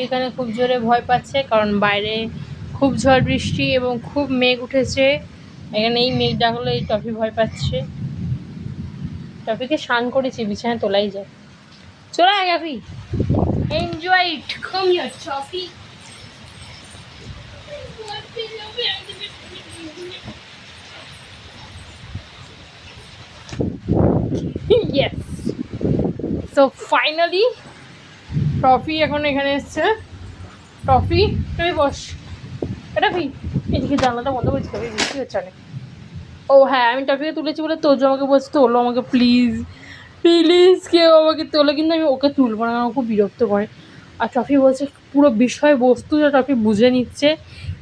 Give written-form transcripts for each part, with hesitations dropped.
এখানে খুব জোরে ভয় পাচ্ছে কারণ বাইরে খুব ঝড় বৃষ্টি এবং খুব মেঘ উঠেছে। এখানে এই মেঘ ডাকলে এই টফি ভয় পাচ্ছে। টফিকে স্নান করেছি, বিছানায় তোলাই যায়। চলে আয় Toffee, enjoy it, come here Toffee. Yes, so finally Toffee এখন এখানে এসছে। টফি তুই বস। এটা কি এদিকে জানলাটা বন্ধ করেছি, টফি বৃষ্টি হচ্ছে অনেক। ও হ্যাঁ, আমি টফিকে তুলেছি বলে তোর আমাকে বলছে তোলো আমাকে প্লিজ প্লিজ, কেউ আমাকে তোলে, কিন্তু আমি ওকে তুলবো না, আমার খুব বিরক্ত করে। আর টফি বলছে পুরো বিষয়বস্তুটা টফি বুঝে নিচ্ছে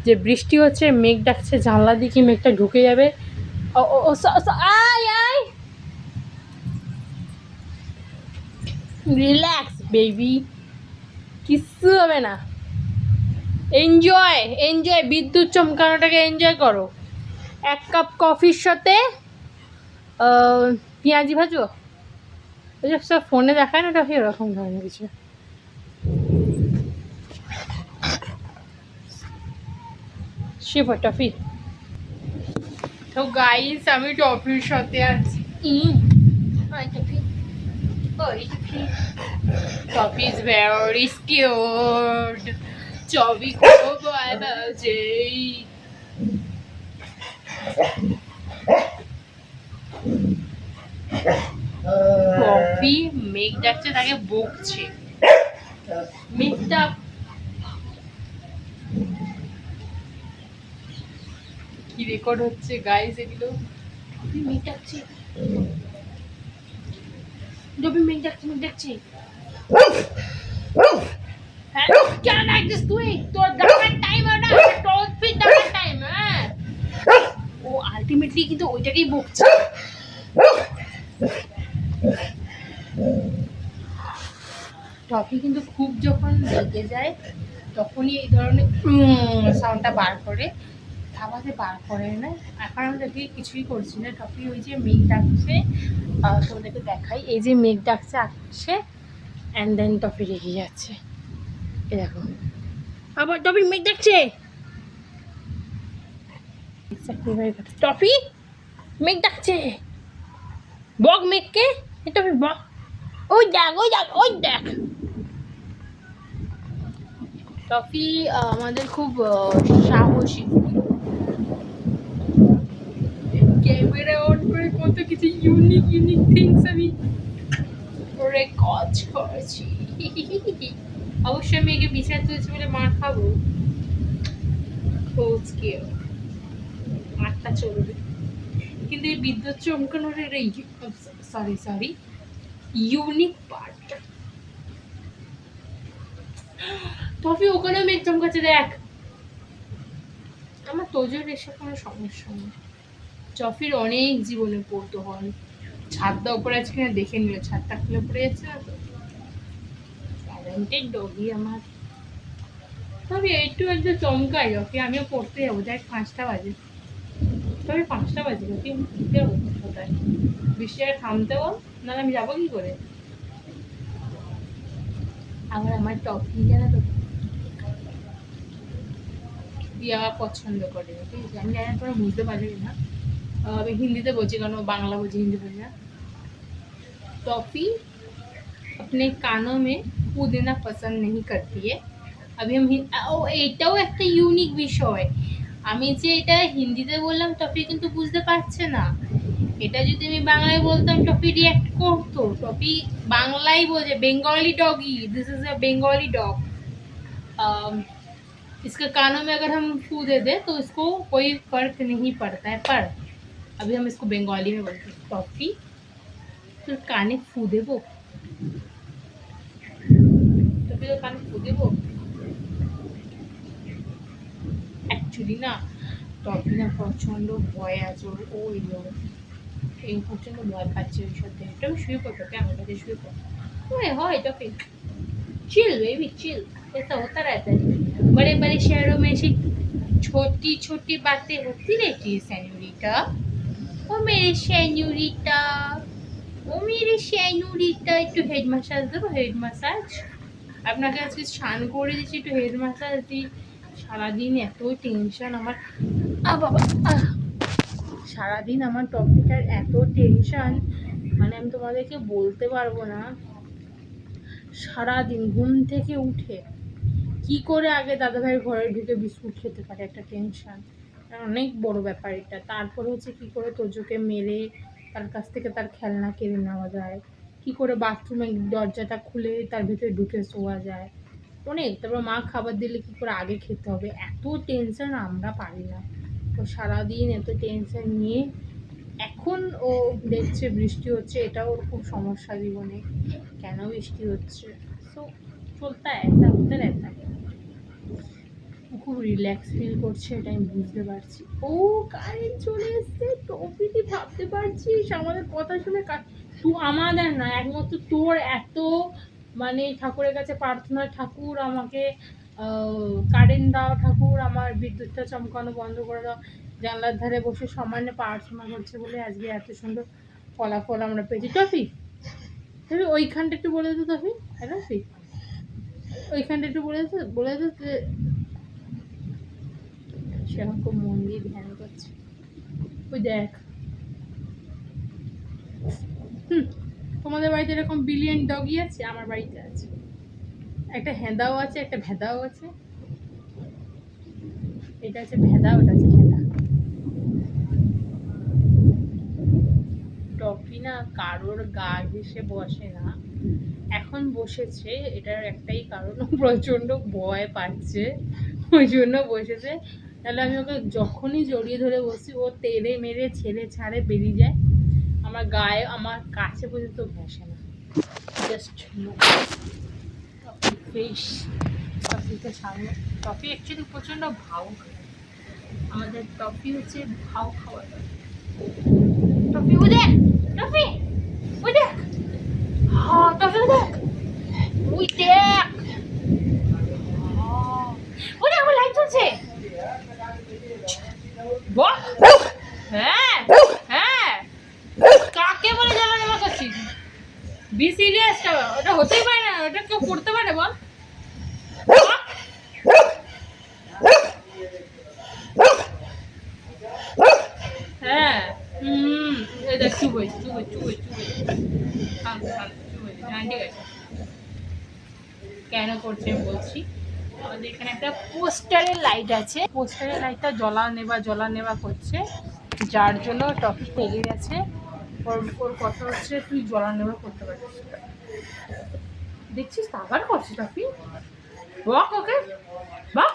যে বৃষ্টি হচ্ছে, মেঘ ডাকছে, জানলা দিয়ে কি মেঘটা ঢুকে যাবে। আয় আয়, রিল্যাক্স বেবি, কিচ্ছু হবে না। এনজয় এনজয়, বিদ্যুৎ চমকানোটাকে এনজয় করো। এক কাপ কফির সাথে পেঁয়াজি ভাজো, ওই যে সব ফোনে দেখায় না টফি, ওরকম ধরনের কিছু। Shift toffee. তো গাইস আমি টফির সাথে আছি। Toffee is very scared. Toffee খুব ভয় পাচ্ছে। টফি মেঘ ডাকছে, তাকে বকছে। মেঘটা কি রেকর্ড হচ্ছে গাইস এগুলো? টফি মেঘ ডাকছে, টফি মেঘ ডাকছে, মেঘ ডাকছে। क्या like this তুই তোর ডাকার টাইম আর না টফি ডাকার টাইম। হ্যাঁ, ও আলটিমেটলি কিন্তু ওইটাকেই বকছে। টফি কিন্তু খুব যখন রেগে যায় তখনই এই ধরনের সাউন্ডটা বার করে, থাবাতে বার করে না। এখন আমি টফি কিছুই করছি না। টফি ওই যে মেঘ ডাকছে, তোমাদেরকে দেখাই, এই যে মেঘ ডাকছে আকাশে, অ্যান্ড দেন টফি রেগে যাচ্ছে। এ দেখো আবার টফি মেঘ ডাকছে। টফি মেঘ ডাকছে, বক মেঘকে, টফি বক। ওই দেখ ওই দেখ ওই দেখ। টফি আমাদের খুব সাহসী। ক্যামেরা অন করে কত কিছু ইউনিক ইউনিক থিংস আমি রেকর্ড করেছি। অবশ্যই আমি একে বিছানা তুলেছি বলে মার খাবো। মারটা চলবে, কিন্তু এই বিদ্যুৎ চমকানোর এই সরি ইউনিক পার্ট। টফি ওখানে মেঘ চমকাচ্ছে দেখ। আমার তোজোর এসে কোনো সমস্যা নেই। টফির অনেক জীবনে পড়তো হয়। ছাদটা উপরে আছে কিনা দেখে নিও, ছাদটা খুলে পড়ে যাচ্ছে না তো। ট্যালেন্টেড ডগি আমার। তবে একটু একটু চমকাই ওকে, আমিও পড়তে যাবো। দেখ 5টা বাজে, তবে 5টা বাজে ওকে আমি পড়তে যাবো কোথায়? বৃষ্টিটা থামতে বল, নাহলে আমি যাবো কি করে? আবার আমার টফি জানা তো প্রিয়া পছন্দ করে, ঠিক আছে? আমি জানি তোমরা বুঝতে পারবে না, আমি হিন্দিতে বলছি কারণ বাংলা বলছি, হিন্দি বলছি না। टॉफी अपने कानों में कूदना पसंद नहीं करती है। अभी हम এটাও একটা ইউনিক বিষয়। আমি যে এটা হিন্দিতে বললাম টফি কিন্তু বুঝতে পারছে না। এটা যদি আমি বাংলায় বলতাম টফি রিঅ্যাক্ট করতো। টফি বাংলায় बोले Bengali doggy, this is a Bengali dog. इसके कानों में अगर हम फू दे दे तो इसको कोई फर्क नहीं पड़ता है। पर अभी हम इसको बंगाली में बोलते हैं, टॉफी তোর কানে ফু দেবো, টফি তোর কানে ফু দেবো। অ্যাকচুয়ালি না টফি না প্রচণ্ড ভয় আছে ওর, ওই এই প্রচণ্ড ভয় পাচ্ছে ওই সাথে। এটা আমি শুয়ে পড়তো, আমার কাছে শুয়ে পড়তো। ওই হয় टॉफी चिल बेबी चिल, ऐसा होता रहता है। बड़े बड़े शहरों में ऐसी छोटी छोटी बातें होती रहती है सेन्योरिटा। ओ मेरे सेन्योरिटा, ও মেরে সেনুরিটা, একটু হেড ম্যাসাজ দেবো, হেড ম্যাসাজ। আপনাকে আজকে স্নান করে দিচ্ছি, একটু হেড মাসাজ দিচ্ছি। সারাদিন এত টেনশন আমার, বাবা, সারাদিন আমার টপিকটার এত টেনশন, মানে আমি তোমাদেরকে বলতে পারবো না। সারাদিন ঘুম থেকে উঠে কি করে আগে দাদাভাইয়ের ঘরে ঢুকে বিস্কুট খেতে পারে, একটা টেনশন, অনেক বড় ব্যাপার এটা। তারপরে হচ্ছে কি করে তোজোকে মেরে তার কাছ থেকে তার খেলনা কেড়ে নেওয়া যায়, কি করে বাথরুমে দরজাটা খুলে তার ভিতরে ঢুকে শোয়া যায়, অনেক। তারপর মা খাবার দিলে কি করে আগে খেতে হবে, এত টেনশন আমরা পারি না। তো সারাদিন এত টেনশন নিয়ে এখন ও দেখছে বৃষ্টি হচ্ছে, এটাও ওর খুব সমস্যা জীবনে, কেন বৃষ্টি হচ্ছে। সো চলতা ऐसा होता रहता है। খুব রিল্যাক্স ফিল করছে, এটা আমি বুঝতে পারছি। ও কারেন্ট চলে এসছে, টপি কি ভাবতে পারছিস আমাদের কথা শুনে তুই আমাদের না, একমাত্র তোর এত মানে ঠাকুরের কাছে প্রার্থনা, ঠাকুর আমাকে কারেন্ট দাও, ঠাকুর আমার বিদ্যুৎটা চমকানো বন্ধ করে দাও। জানলার ধারে বসে সামান্য প্রার্থনা করছে বলে আজকে এত সুন্দর ফলাফল আমরা পেয়েছি। টফি তবে ওইখানটা একটু বলে দিত, টফি টফি ওইখানটা একটু বলে দিত যে সে এখন খুব মন দিয়ে ধ্যান করছে। ওই দেখ, তোমাদের বাড়িতে এরকম বিলিয়ন ডগই আছে, আমার বাড়িতে আছে। একটা হেঁদাও আছে, একটা ভেদাও আছে। এটা হচ্ছে ভেদা, ওটা হচ্ছে হেঁদা। টপি না কারোর গা ঘেসে বসে না, এখন বসেছে, এটার একটাই কারণ, প্রচন্ড ভয় পাচ্ছে, ওই জন্য বসেছে। তাহলে আমি ওকে যখনই জড়িয়ে ধরে বসি ও তেড়ে মেরে ছেড়ে ছাড়ে বেরিয়ে যায়, আমার গায়ে আমার কাছে পর্যন্ত ঘেসে না। Just look face. টপিকে সামনে, টপি অ্যাকচুয়ালি প্রচণ্ড ভাও খায়, আমাদের টপি হচ্ছে ভাও খাওয়া দাওয়া। টপি ওই দেখ, টপি ওই দেখ, হ্যাঁ টপি ওই দেখ, ওই দেখ, ওই দেখ আমার লাইট জ্বলছে। বল, হ্যাঁ হ্যাঁ, কাকে বলে জ্বালানো করছিস? বি সিরিয়াস, ওটা হতেই পারে না, ওটা কেউ করতে পারে বল? হ্যাঁ, এই দেখ চুবই চুবই চুবই চুবই, ঠিক আছে। কেন করছে আমি বলছি, আমাদের এখানে একটা পোস্টারের লাইট আছে, পোস্টারের লাইটটা জ্বলা নেবা করছে, যার জন্য টপিক লেগে গেছে। ওর কথা হচ্ছে তুই জ্বলা নেবা করতে পারিস, দেখছিস আবার করছে টপি, বক ওকে বক।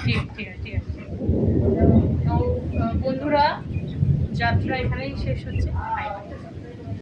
ঠিক ঠিক আছে, ঠিক আছে। তো বন্ধুরা, যাত্রা এখানেই শেষ হচ্ছে।